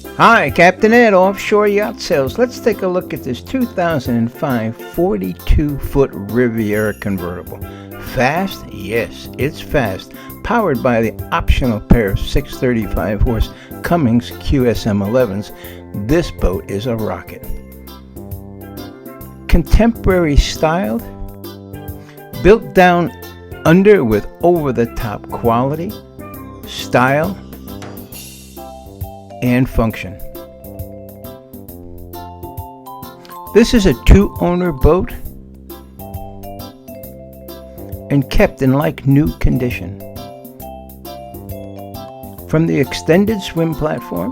Hi, Captain Ed, Offshore Yacht Sales. Let's take a look at this 2005 42-foot Riviera convertible. Fast? Yes, it's fast. Powered by the optional pair of 635-horse Cummins QSM11s, this boat is a rocket. Contemporary styled, built down under with over-the-top quality, style, and function. This is a two-owner boat and kept in like new condition. From the extended swim platform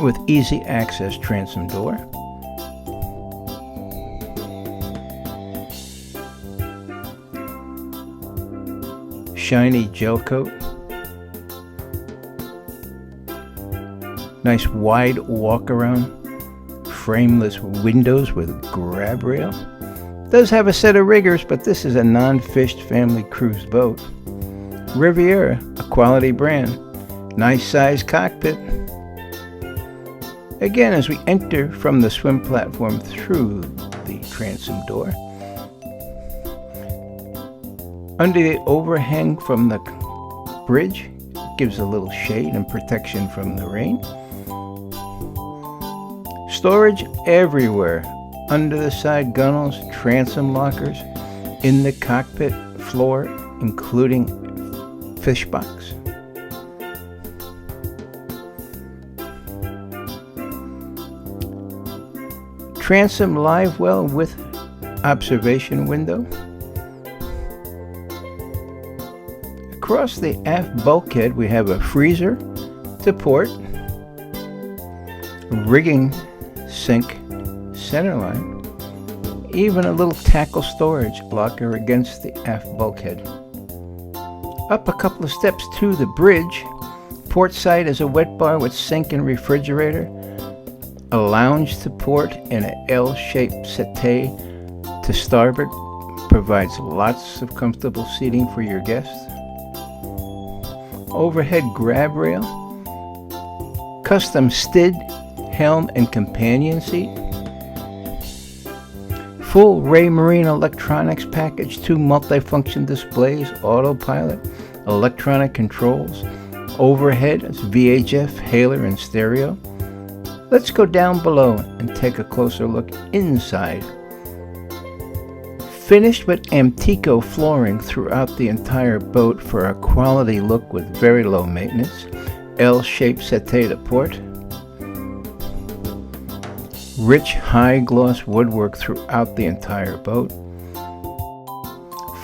with easy access transom door, shiny gel coat, nice wide walk around, frameless windows with grab rail. Does have a set of riggers, but this is a non-fished family cruise boat. Riviera, a quality brand. Nice size cockpit. Again, as we enter from the swim platform through the transom door, under the overhang from the bridge, gives a little shade and protection from the rain. Storage everywhere, under the side gunnels, transom lockers, in the cockpit floor, including fish box. Transom live well with observation window. Across the aft bulkhead we have a freezer to port, rigging sink centerline, even a little tackle storage locker against the aft bulkhead. Up a couple of steps to the bridge, port side is a wet bar with sink and refrigerator, a lounge to port, and an L-shaped settee to starboard provides lots of comfortable seating for your guests. Overhead grab rail, custom stid, helm, and companion seat, full Ray Marine electronics package, 2 multifunction displays, autopilot, electronic controls, overhead is VHF, hailer, and stereo. Let's go down below and take a closer look inside. Finished with Amtico flooring throughout the entire boat for a quality look with very low maintenance. L-shaped settee to port. Rich high gloss woodwork throughout the entire boat.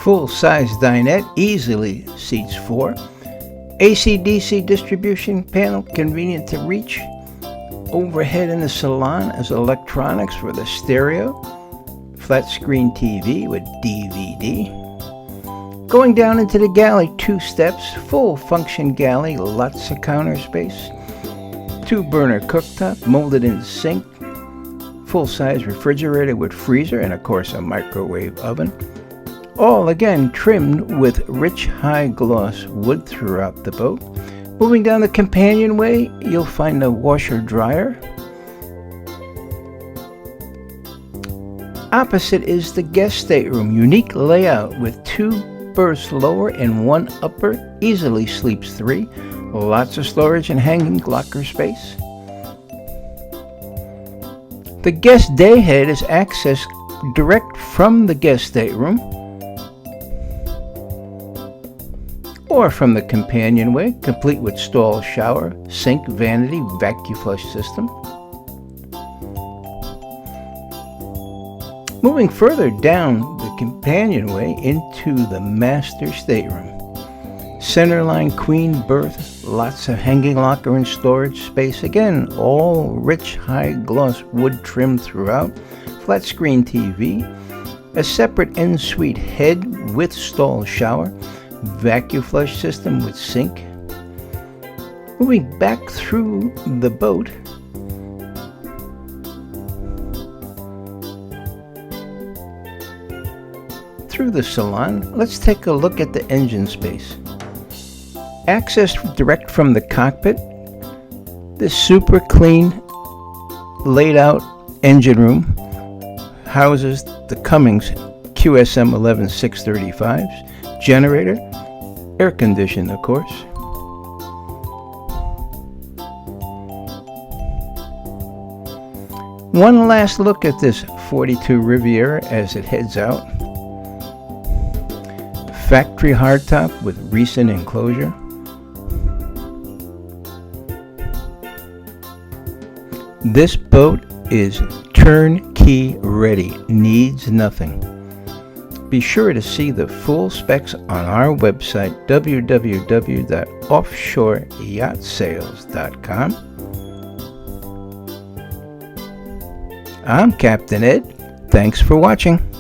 Full-size dinette easily seats 4. AC/DC distribution panel convenient to reach. Overhead in the salon is electronics for the stereo. Flat screen TV with DVD. Going down into the galley, 2 steps, full function galley, lots of counter space. 2-burner cooktop, molded in sink. Full size refrigerator with freezer and of course a microwave oven. All again trimmed with rich high gloss wood throughout the boat. Moving down the companionway, you'll find a washer dryer. Opposite is the guest stateroom, unique layout with 2 berths lower and 1 upper, easily sleeps 3. Lots of storage and hanging locker space. The guest dayhead is accessed direct from the guest stateroom or from the companionway, complete with stall shower, sink, vanity, vacuum flush system. Moving further down the companionway into the master stateroom. Centerline queen berth, lots of hanging locker and storage space. Again, all rich high gloss wood trim throughout. Flat screen TV. A separate en-suite head with stall shower. Vacuum flush system with sink. Moving back through the boat, through through the Salon, let's take a look at the engine space. Accessed direct from the cockpit, this super clean, laid out engine room houses the Cummins QSM 11635's generator, air conditioned of course. One last look at this 42 Riviera as it heads out. Factory hardtop with recent enclosure. This boat is turnkey ready, needs nothing. Be sure to see the full specs on our website www.offshoreyachtsales.com. I'm Captain Ed. Thanks for watching.